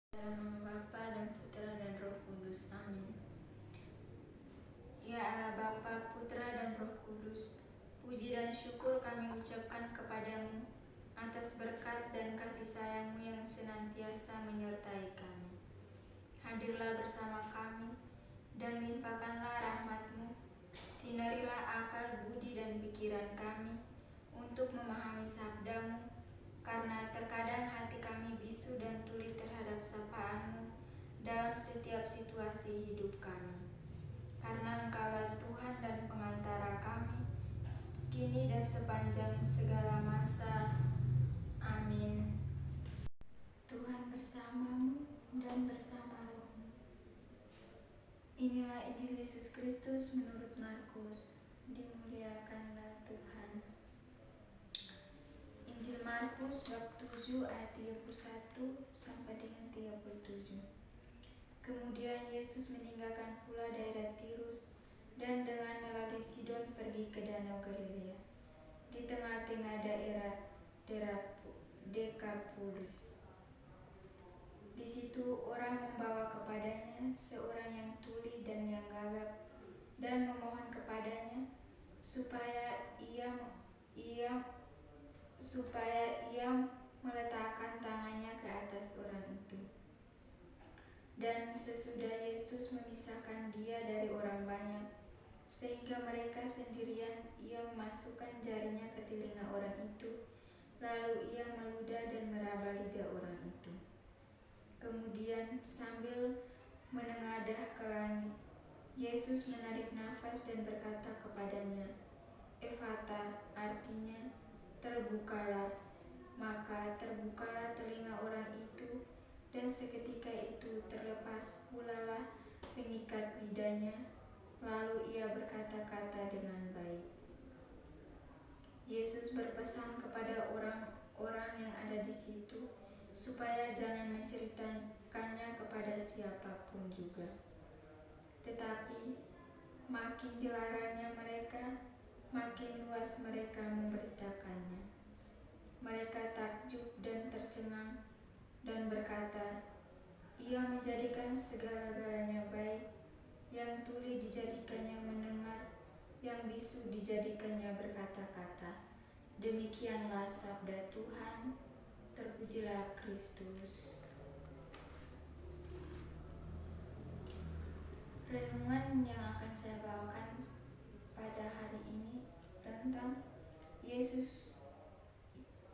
Dalam nama Bapa dan Putra dan Roh Kudus. Amin. Ya Allah Bapa, Putra dan Roh Kudus, puji dan syukur kami ucapkan kepadamu atas berkat dan kasih sayang-Mu yang senantiasa menyertai kami. Hadirlah bersama kami dan limpahkanlah rahmat-Mu, sinarilah akal, budi dan pikiran kami untuk memahami sabda-Mu, karena terkadang hati kami bisu dan tuli terhadap sapaan-Mu dalam setiap situasi hidup kami. Karena Engkaulah Tuhan dan pengantara kami, kini dan sepanjang segala masa. Amin. Tuhan bersamamu dan bersama rohmu. Inilah Injil Yesus Kristus menurut Markus. Dimuliakanlah Tuhan. Injil Markus bab 7 ayat 31 sampai dengan 37. Kemudian Yesus meninggalkan pula daerah Tirus dan dengan melalui Sidon pergi ke Danau Galilea, di tengah-tengah daerah Dekapolis. Di situ orang membawa kepadanya seorang yang tuli dan yang gagap dan memohon kepadanya supaya ia meletakkan tangannya ke atas orang itu. Dan sesudah Yesus memisahkan dia dari orang banyak, sehingga mereka sendirian, ia memasukkan jarinya ke telinga orang itu, lalu ia meludah dan meraba lidah orang itu. Kemudian sambil menengadah ke langit, Yesus menarik nafas dan berkata kepadanya, "Efata," artinya terbukalah. Maka terbukalah telinga orang itu, dan seketika itu terlepas pula pengikat lidahnya, lalu ia berkata-kata dengan baik. Yesus berpesan kepada orang-orang yang ada di situ supaya jangan menceritakannya kepada siapapun juga. Tetapi makin dilarangnya mereka, makin luas mereka memberitakannya. Mereka takjub dan tercengang dan berkata, "Ia menjadikan segala-galanya baik, yang tuli dijadikannya mendengar, yang bisu dijadikannya berkata-kata." Demikianlah sabda Tuhan. Terpujilah Kristus. Renungan yang akan saya bawakan pada hari ini tentang Yesus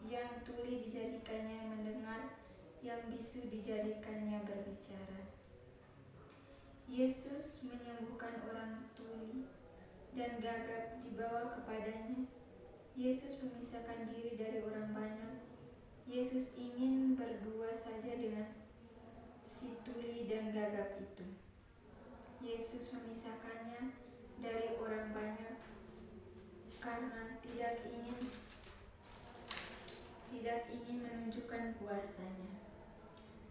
yang tuli dijadikannya mendengar, yang bisu dijadikannya berbicara. Yesus menyembuhkan orang tuli dan gagap dibawa kepadanya. Yesus memisahkan diri dari orang banyak. Yesus ingin berdua saja dengan si tuli dan gagap itu. Yesus memisahkannya dari orang banyak karena tidak ingin menunjukkan kuasanya.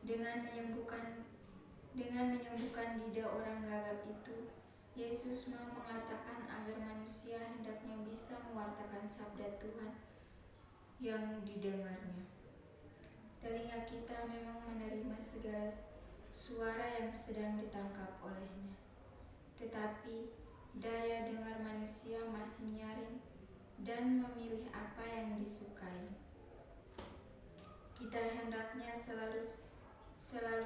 Dengan menyembuhkan lidah orang gagap itu, Yesus mau mengatakan agar manusia hendaknya bisa mewartakan sabda Tuhan yang didengarnya. Telinga kita memang menerima segala suara yang sedang ditangkap olehnya, tetapi daya dengar manusia masih nyaring dan memilih apa yang disukai. Kita hendaknya selalu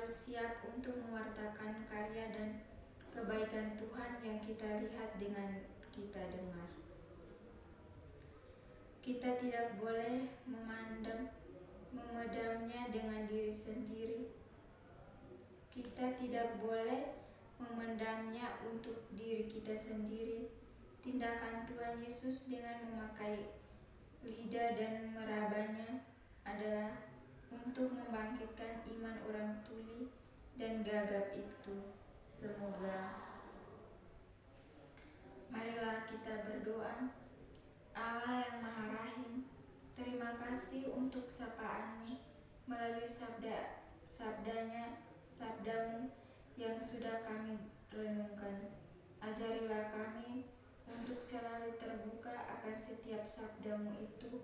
siap untuk mewartakan karya dan kebaikan Tuhan yang kita lihat dengan kita dengar. Kita tidak boleh memendamnya dengan diri sendiri. Kita tidak boleh memendamnya untuk diri kita sendiri. Tindakan Tuhan Yesus dengan memakai lidah dan merabanya adalah untuk membangkitkan iman orang tuli dan gagap itu. Semoga. Marilah kita berdoa. Allah yang Maha Rahim, terima kasih untuk sapaan-Mu melalui sabda-Mu yang sudah kami renungkan. Ajarilah kami untuk selalu terbuka akan setiap sabda-Mu itu,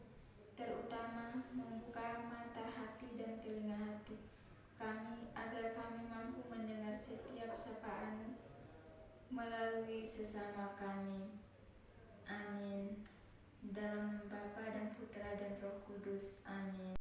terutama membuka mata hati dan telinga hati kami agar melalui sesama kami. Amin. Dalam nama Bapa dan Putra dan Roh Kudus. Amin.